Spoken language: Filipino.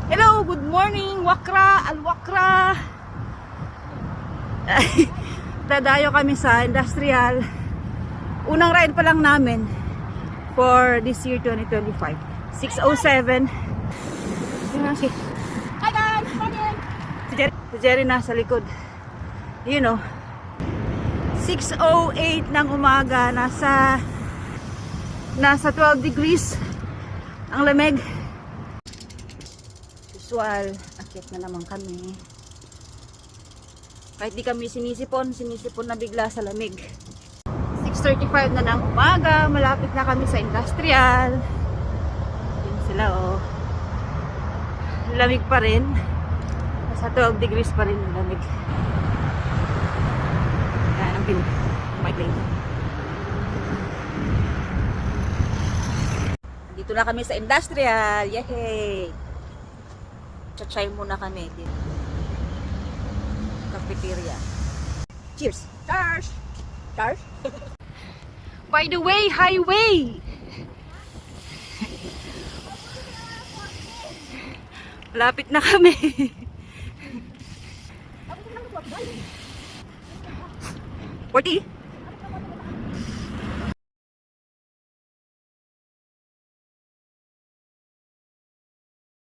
Hello, good morning, Wakra, Al-Wakra. Dadayo kami sa industrial. Unang ride pa lang namin for this year 2025. 6:07. Hi guys! Si Jerry nasa likod. You know, 6:08 ng umaga, nasa 12 degrees ang lamig. Usual, akit na naman kami. Kahit di kami sinisipon na bigla sa lamig. 6:35 na ng umaga, malapit na kami sa industrial. Yun sila oh. Lamig pa rin. Nasa 12 degrees pa rin ang lamig. Yan ang pin. Dito na kami sa industrial. Yay! Chachay muna kami dito. Cafeteria. Cheers! Cheers! Cheers! By the way, highway! Lapit na kami. Forty?